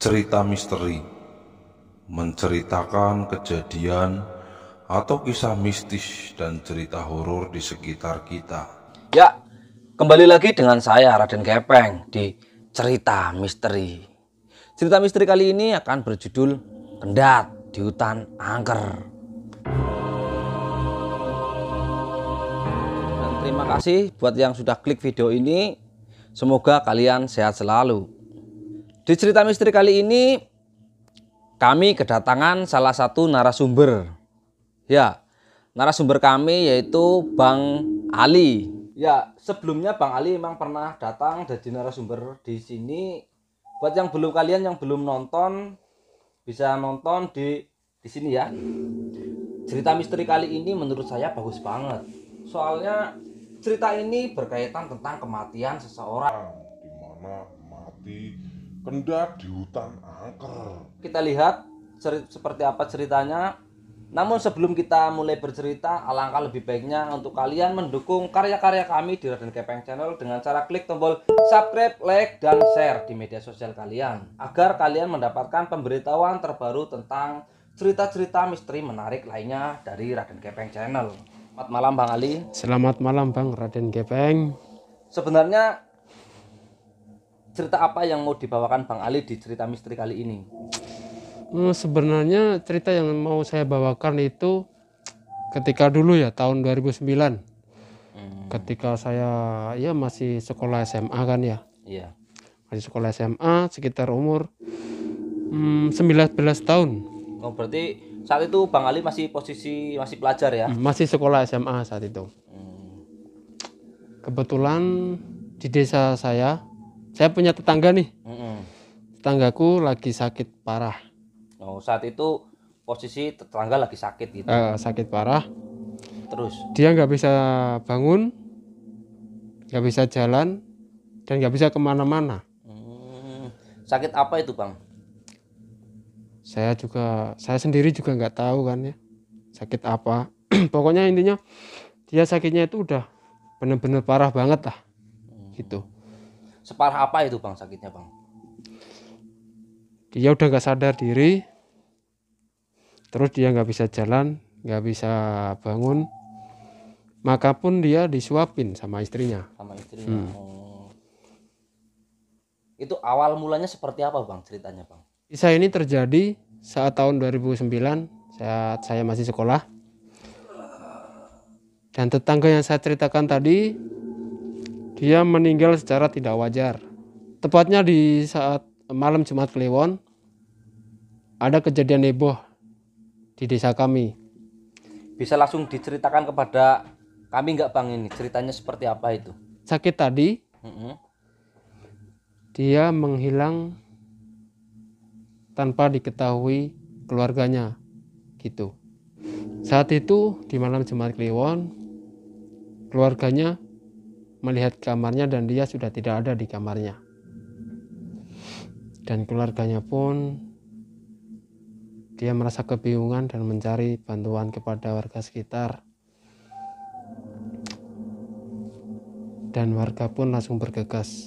Cerita misteri menceritakan kejadian atau kisah mistis dan cerita horor di sekitar kita. Ya, kembali lagi dengan saya Raden Gepeng di Cerita Misteri. Cerita misteri kali ini akan berjudul Kendat di Hutan Angker. Dan terima kasih buat yang sudah klik video ini. Semoga kalian sehat selalu. Di cerita misteri kali ini kami kedatangan salah satu narasumber. Ya, narasumber kami yaitu Bang Ali. Ya, sebelumnya Bang Ali memang pernah datang jadi narasumber di sini. Buat yang belum nonton, bisa nonton di sini ya. Cerita misteri kali ini menurut saya bagus banget. Soalnya cerita ini berkaitan tentang kematian seseorang. Di mana mati kendat di hutan angker. Kita lihat seperti apa ceritanya. Namun sebelum kita mulai bercerita, alangkah lebih baiknya untuk kalian mendukung karya-karya kami di Raden Gepeng Channel dengan cara klik tombol subscribe, like, dan share di media sosial kalian, agar kalian mendapatkan pemberitahuan terbaru tentang cerita-cerita misteri menarik lainnya dari Raden Gepeng Channel. Selamat malam Bang Ali. Selamat malam Bang Raden Gepeng. Sebenarnya cerita apa yang mau dibawakan Bang Ali di cerita misteri kali ini? Sebenarnya cerita yang mau saya bawakan itu ketika dulu ya tahun 2009. Ketika saya ya masih sekolah SMA kan ya. Iya. Masih sekolah SMA sekitar umur 19 tahun. Oh, berarti saat itu Bang Ali masih pelajar ya? Masih sekolah SMA saat itu. Kebetulan di desa saya punya tetangga nih. Tetanggaku lagi sakit parah. Oh, saat itu posisi tetangga lagi sakit gitu. Sakit parah. Terus Dia nggak bisa bangun, nggak bisa jalan, dan nggak bisa kemana-mana. Sakit apa itu Bang? Saya sendiri juga nggak tahu kan ya sakit apa. Pokoknya intinya dia sakitnya itu udah bener-bener parah banget lah gitu. Separah apa itu Bang sakitnya Bang? Dia udah nggak sadar diri, terus dia nggak bisa jalan, nggak bisa bangun, maka pun dia disuapin sama istrinya. Sama istrinya. Itu awal mulanya seperti apa Bang ceritanya Bang? Kisah ini terjadi saat tahun 2009 saat saya masih sekolah. Dan tetangga yang saya ceritakan tadi, dia meninggal secara tidak wajar. Tepatnya di saat malam Jumat Kliwon, ada kejadian heboh di desa kami. Bisa langsung diceritakan kepada kami nggak Bang ini ceritanya seperti apa itu? Sakit tadi, dia menghilang tanpa diketahui keluarganya gitu. Saat itu di malam Jumat Kliwon, keluarganya melihat kamarnya dan dia sudah tidak ada di kamarnya. Dan keluarganya pun dia merasa kebingungan dan mencari bantuan kepada warga sekitar. Dan warga pun langsung bergegas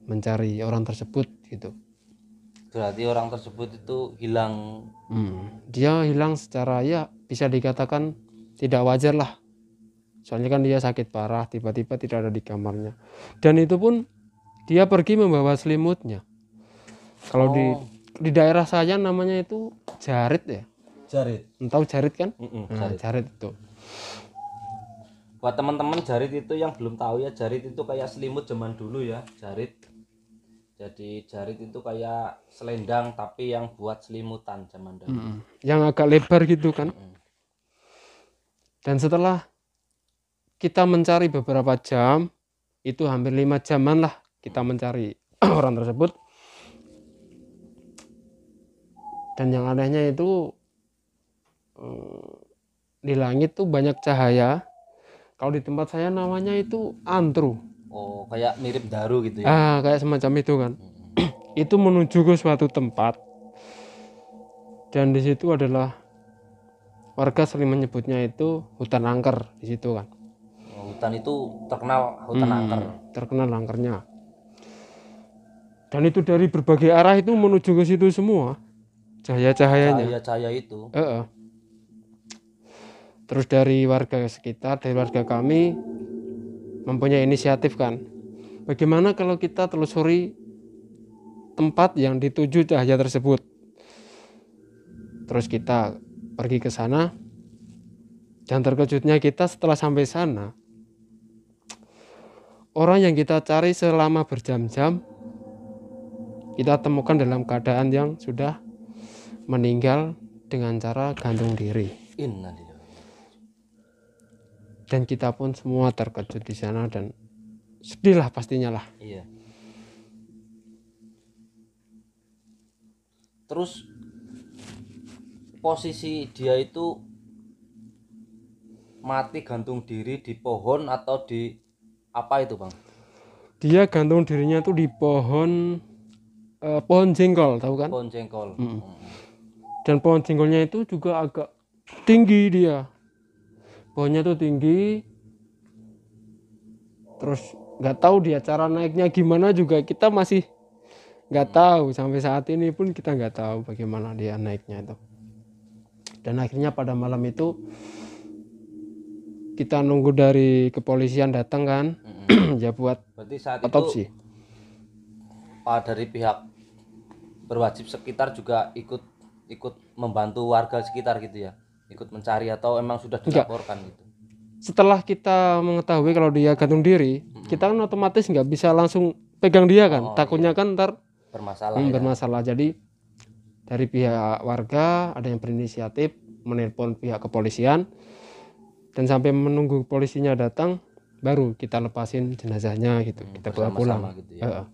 mencari orang tersebut gitu. Berarti orang tersebut itu hilang. Dia hilang secara ya bisa dikatakan tidak wajar lah. Soalnya kan dia sakit parah, tiba-tiba tidak ada di kamarnya. Dan itu pun dia pergi membawa selimutnya. Kalau di daerah saya namanya itu jarit ya. Jarit. Tahu jarit kan? Jarit. Jarit itu. Buat teman-teman jarit itu yang belum tahu ya, jarit itu kayak selimut zaman dulu ya, jarit. Jadi jarit itu kayak selendang tapi yang buat selimutan zaman dulu. Yang agak lebar gitu kan. Dan setelah kita mencari beberapa jam, itu hampir 5 jaman lah kita mencari orang tersebut. Dan yang anehnya itu di langit tuh banyak cahaya. Kalau di tempat saya namanya itu antru. Oh, kayak mirip daru gitu ya. Kayak semacam itu kan. Itu menuju ke suatu tempat. Dan di situ adalah warga sering menyebutnya itu hutan angker di situ kan. Oh, hutan itu terkenal hutan angker. Terkenal angkernya. Dan itu dari berbagai arah itu menuju ke situ semua cahaya-cahayanya. Cahaya-cahaya itu. Terus dari warga sekitar, dari warga kami mempunyai inisiatif kan, bagaimana kalau kita telusuri tempat yang dituju cahaya tersebut. Terus kita pergi ke sana, dan terkejutnya kita setelah sampai sana, orang yang kita cari selama berjam-jam kita temukan dalam keadaan yang sudah meninggal dengan cara gantung diri. Innalillahi. Dan kita pun semua terkejut di sana dan sedih lah pastinya lah. Iya. Terus posisi dia itu mati gantung diri di pohon atau di apa itu, Bang? Dia gantung dirinya tuh di pohon jengkol, tahu kan? Pohon jengkol. Dan pohon jengkolnya itu juga agak tinggi dia. Pohonnya tuh tinggi. Terus nggak tahu dia cara naiknya gimana juga kita masih nggak tahu. Sampai saat ini pun kita nggak tahu bagaimana dia naiknya itu. Dan akhirnya pada malam itu kita nunggu dari kepolisian datang kan, ya buat Berarti saat otopsi. itu dari pihak berwajib sekitar juga ikut membantu warga sekitar gitu ya, ikut mencari atau emang sudah dilaporkan gitu? Setelah kita mengetahui kalau dia gantung diri, kita kan otomatis nggak bisa langsung pegang dia kan, takutnya kan ntar bermasalah. Jadi dari pihak warga ada yang berinisiatif menelpon pihak kepolisian, dan sampai menunggu polisinya datang baru kita lepasin jenazahnya gitu, kita bawa pulang gitu ya.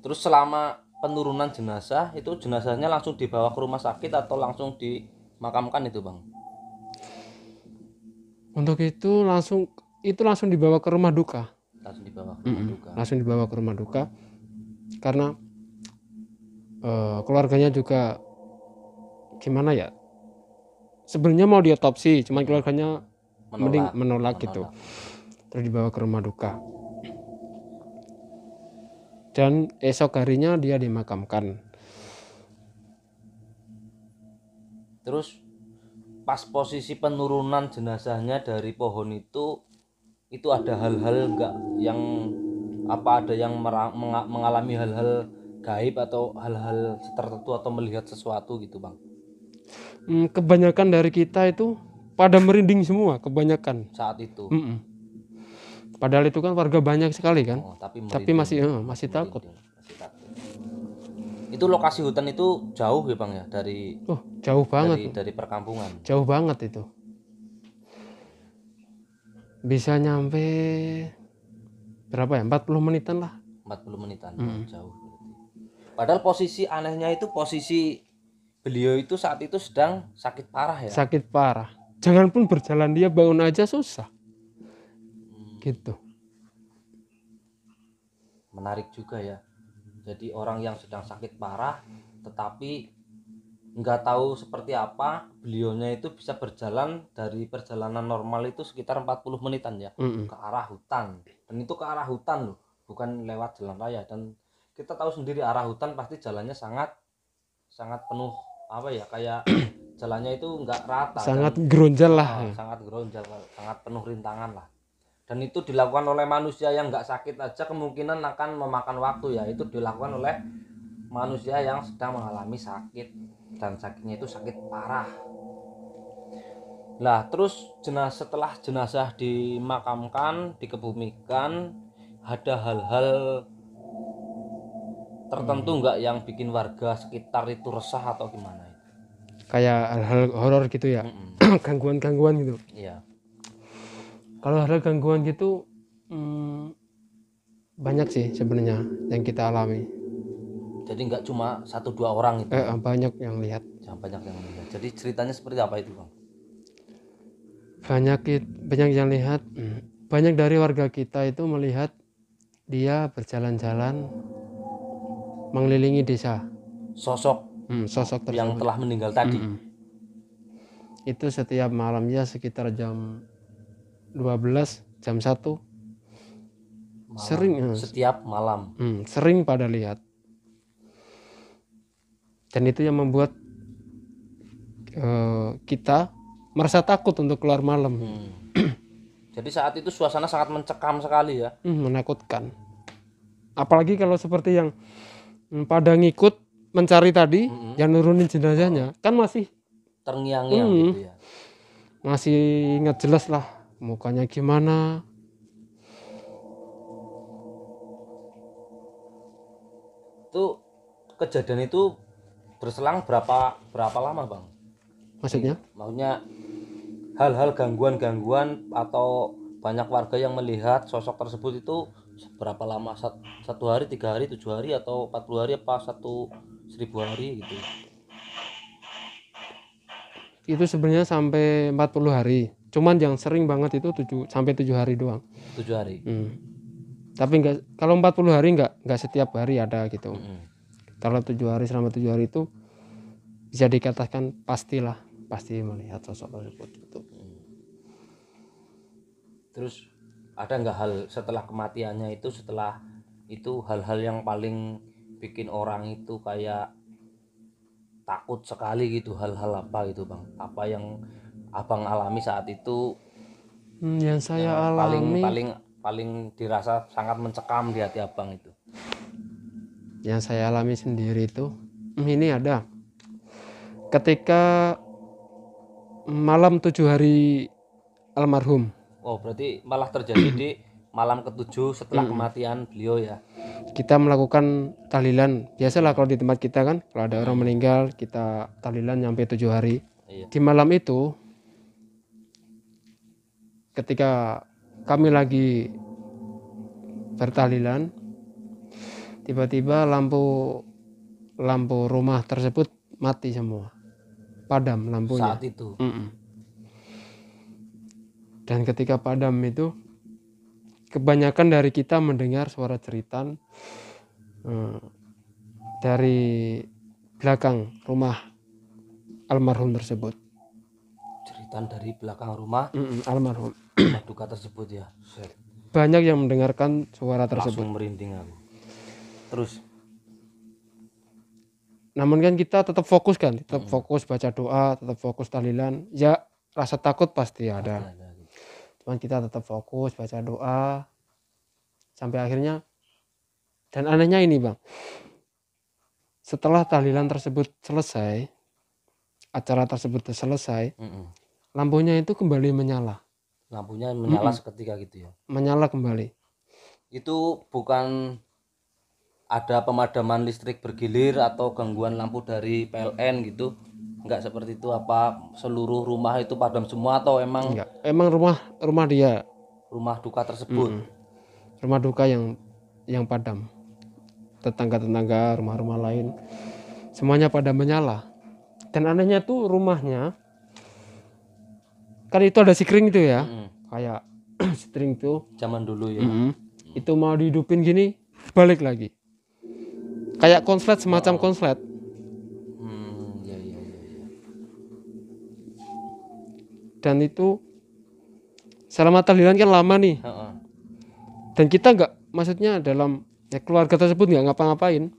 Terus selama penurunan jenazah itu jenazahnya langsung dibawa ke rumah sakit atau langsung dimakamkan itu, Bang? Untuk itu langsung dibawa ke rumah duka. Langsung dibawa ke rumah duka. Langsung dibawa ke rumah duka karena keluarganya juga gimana ya, sebenarnya mau diotopsi cuman keluarganya menolak gitu. Terus dibawa ke rumah duka dan esok harinya dia dimakamkan. Terus pas posisi penurunan jenazahnya dari pohon itu ada hal-hal enggak yang ada yang mengalami hal-hal gaib atau hal-hal tertentu atau melihat sesuatu gitu, Bang? Kebanyakan dari kita itu pada merinding semua, kebanyakan saat itu. Padahal itu kan warga banyak sekali kan, tapi masih takut. Itu lokasi hutan itu jauh ya, Bang ya, dari jauh banget dari perkampungan. Jauh banget itu. Bisa nyampe berapa ya? 40 menitan lah. 40 menitan. Jauh. Padahal posisi anehnya itu posisi beliau itu saat itu sedang sakit parah ya. Sakit parah. Jangan pun berjalan, dia bangun aja susah. Gitu. Menarik juga ya. Jadi orang yang sedang sakit parah tetapi nggak tahu seperti apa, beliaunya itu bisa berjalan dari perjalanan normal itu sekitar 40 menitan ya, ke arah hutan. Dan itu ke arah hutan loh, bukan lewat jalan raya. Dan kita tahu sendiri arah hutan pasti jalannya sangat penuh kayak jalannya itu nggak rata, sangat geronjal lah. Sangat geronjal, sangat penuh rintangan lah. Dan itu dilakukan oleh manusia yang nggak sakit aja kemungkinan akan memakan waktu ya. Itu dilakukan oleh manusia yang sedang mengalami sakit, dan sakitnya itu sakit parah. Lah terus setelah jenazah dimakamkan, dikebumikan, ada hal-hal tertentu nggak yang bikin warga sekitar itu resah atau gimana? Kayak hal-hal horor gitu ya. Gangguan-gangguan gitu. Iya. Kalau hal gangguan gitu banyak sih sebenarnya yang kita alami. Jadi nggak cuma 1-2 orang itu. Banyak yang lihat. Jadi ceritanya seperti apa itu, Bang? Banyak yang lihat. Banyak dari warga kita itu melihat dia berjalan-jalan mengelilingi desa. Sosok tersebut yang telah meninggal tadi. Itu setiap malamnya sekitar jam 12, jam 1 Sering setiap malam. sering pada lihat. Dan itu yang membuat kita merasa takut untuk keluar malam. Jadi saat itu suasana sangat mencekam sekali ya. Menakutkan. Apalagi kalau seperti yang pada ngikut mencari tadi, yang nurunin jenazahnya, kan masih Terngiang-ngiang gitu ya. masih ingat jelas lah mukanya gimana. Itu kejadian itu berselang berapa lama Bang? Maksudnya? Maksudnya hal-hal gangguan atau banyak warga yang melihat sosok tersebut itu berapa lama? 1 hari, 3 hari, 7 hari, atau 40 hari, apa 1000 hari gitu? Itu sebenarnya sampai 40 hari. Cuman yang sering banget itu 7 hari doang. 7 hari. Tapi kalau 40 hari enggak setiap hari ada gitu. Kalau 7 hari, selama 7 hari itu bisa dikatakan pasti melihat sosok tersebut itu. Terus ada nggak hal setelah kematiannya itu, setelah itu hal-hal yang paling bikin orang itu kayak takut sekali gitu, hal-hal apa gitu Bang? Apa yang Abang alami saat itu? Yang saya alami paling dirasa sangat mencekam di hati Abang itu. Yang saya alami sendiri itu ini ada ketika malam 7 hari almarhum. Oh, berarti malah terjadi di malam ke-7 setelah kematian beliau ya. Kita melakukan tahlilan. Biasalah kalau di tempat kita kan, kalau ada orang meninggal, kita tahlilan sampai 7 hari. Iya. Di malam itu, ketika kami lagi bertahlilan, tiba-tiba lampu rumah tersebut mati semua. Padam lampunya. Saat itu. Dan ketika padam itu, kebanyakan dari kita mendengar suara jeritan dari belakang rumah almarhum tersebut. Jeritan dari belakang rumah Almarhum. rumah duka tersebut ya. Banyak yang mendengarkan suara tersebut. Langsung merinding aku. Terus? Namun kan kita tetap fokus kan, tetap fokus baca doa, tetap fokus tahlilan. Ya rasa takut pasti ada. Cuman kita tetap fokus baca doa sampai akhirnya. Dan anehnya ini Bang, setelah tahlilan tersebut selesai, acara tersebut selesai, lampunya itu kembali menyala. Lampunya menyala seketika gitu ya? Menyala kembali. Itu bukan ada pemadaman listrik bergilir atau gangguan lampu dari PLN gitu? Enggak seperti itu, apa seluruh rumah itu padam semua atau emang? Enggak, emang rumah dia, rumah duka tersebut. Rumah duka yang padam. Tetangga-tetangga, rumah-rumah lain semuanya pada menyala. Dan anehnya tuh rumahnya kan itu ada sikring itu ya, kayak string tuh zaman dulu ya. Itu mau dihidupin gini balik lagi, kayak konslet, semacam konslet. Ya. Dan itu selama tahlilan kan lama nih. Dan kita nggak, maksudnya dalam keluarga tersebut nggak ngapa-ngapain.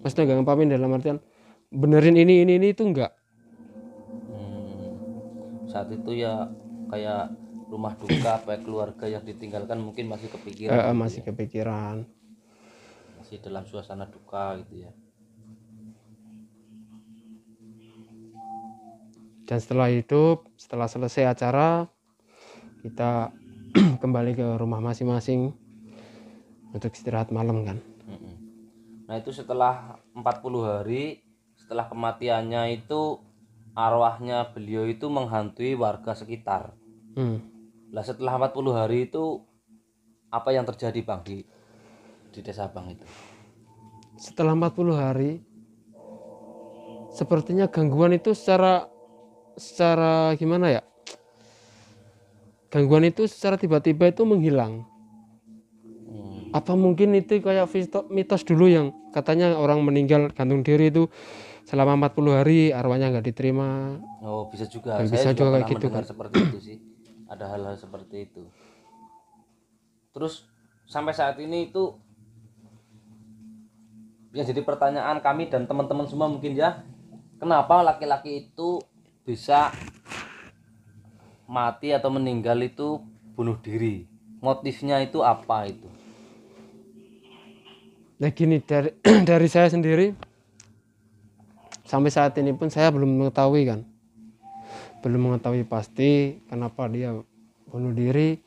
Maksudnya nggak ngapain dalam artian benerin ini itu nggak. Saat itu ya kayak rumah duka, kayak keluarga yang ditinggalkan mungkin masih kepikiran. Masih kepikiran. Masih dalam suasana duka gitu ya. Dan setelah itu, setelah selesai acara, kita kembali ke rumah masing-masing untuk istirahat malam kan. Nah itu setelah 40 hari setelah kematiannya itu, arwahnya beliau itu menghantui warga sekitar. Lah setelah 40 hari itu apa yang terjadi Bang di desa Bang itu? Setelah 40 hari sepertinya gangguan itu secara gimana ya? Gangguan itu secara tiba-tiba itu menghilang. Apa mungkin itu kayak mitos dulu yang katanya orang meninggal gantung diri itu selama 40 hari arwahnya nggak diterima. Oh bisa juga. Dan Saya bisa juga kayak gitu mendengar kan. seperti itu sih. Ada hal-hal seperti itu. Terus sampai saat ini itu yang jadi pertanyaan kami dan teman-teman semua mungkin ya, kenapa laki-laki itu bisa mati atau meninggal itu bunuh diri, motifnya itu apa itu? Nah gini, dari saya sendiri sampai saat ini pun saya belum mengetahui pasti kenapa dia bunuh diri.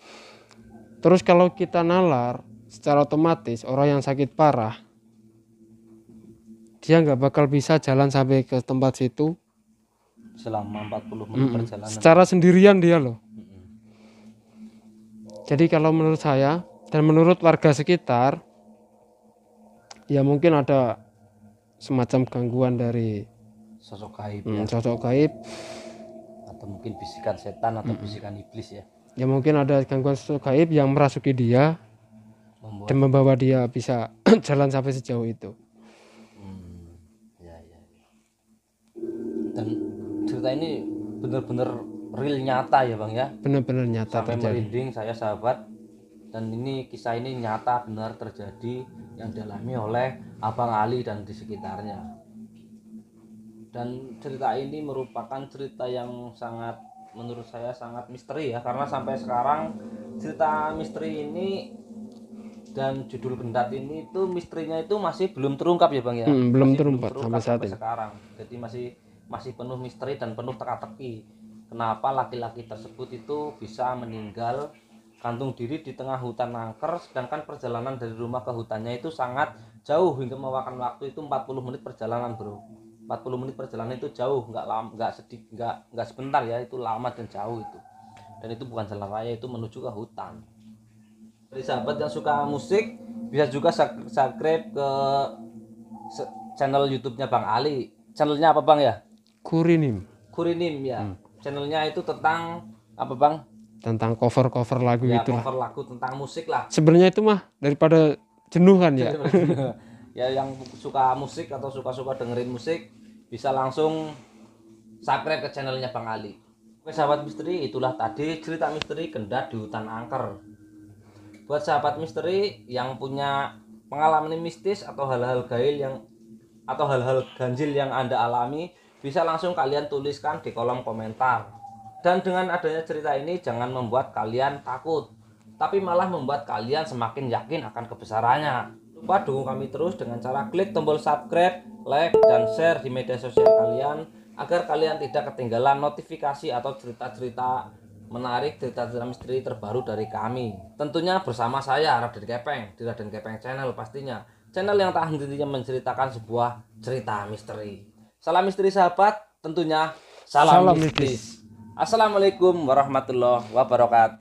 Terus kalau kita nalar secara otomatis orang yang sakit parah dia nggak bakal bisa jalan sampai ke tempat situ Selama 40 menit perjalanan. secara sendirian dia loh. Jadi kalau menurut saya dan menurut warga sekitar, ya mungkin ada semacam gangguan dari Sosok gaib ya, sosok gaib. atau mungkin bisikan setan atau bisikan iblis ya, Ya mungkin ada gangguan sosok gaib yang merasuki dia membuat dan membawa dia bisa jalan sampai sejauh itu. ya. Dan cerita ini benar-benar real nyata ya Bang ya, Benar-benar nyata sampai terjadi. merinding saya sahabat. Dan ini kisah ini nyata benar terjadi yang dialami oleh Abang Ali dan di sekitarnya. Dan cerita ini merupakan cerita yang sangat, menurut saya sangat misteri ya, karena sampai sekarang cerita misteri ini dan judul Gendat ini itu misterinya itu masih belum terungkap ya Bang ya. Belum Masih terungkap sampai saat ini. sekarang. Jadi masih penuh misteri dan penuh teka-teki. Kenapa laki-laki tersebut itu bisa meninggal gantung diri di tengah hutan angker, sedangkan perjalanan dari rumah ke hutannya itu sangat jauh hingga memakan waktu itu 40 menit perjalanan bro. 40 menit perjalanan itu jauh, nggak sebentar ya, itu lama dan jauh itu. Dan itu bukan jalan raya, itu menuju ke hutan. Dari sahabat yang suka musik bisa juga subscribe ke channel YouTube-nya Bang Ali. Channelnya apa Bang ya? Kurinim Kurinim ya. Channelnya itu tentang apa Bang? tentang cover lagu Ya, itu lah. cover lagu tentang musik lah. Sebenarnya itu mah daripada jenuh kan ya. Ya yang suka musik atau suka-suka dengerin musik bisa langsung subscribe ke channelnya Bang Ali. Oke sahabat misteri, itulah tadi cerita misteri Gendat di hutan angker. Buat sahabat misteri yang punya pengalaman mistis atau hal-hal ganjil yang Anda alami, bisa langsung kalian tuliskan di kolom komentar. Dan dengan adanya cerita ini jangan membuat kalian takut, tapi malah membuat kalian semakin yakin akan kebesarannya. Lupa dukung kami terus dengan cara klik tombol subscribe, like, dan share di media sosial kalian, agar kalian tidak ketinggalan notifikasi atau cerita-cerita menarik, cerita-cerita misteri terbaru dari kami. Tentunya bersama saya Raden Kepeng di Raden Kepeng Channel pastinya. Channel yang tak henti-hentinya menceritakan sebuah cerita misteri. Salam misteri sahabat, tentunya salam mistis. Assalamualaikum warahmatullahi wabarakatuh.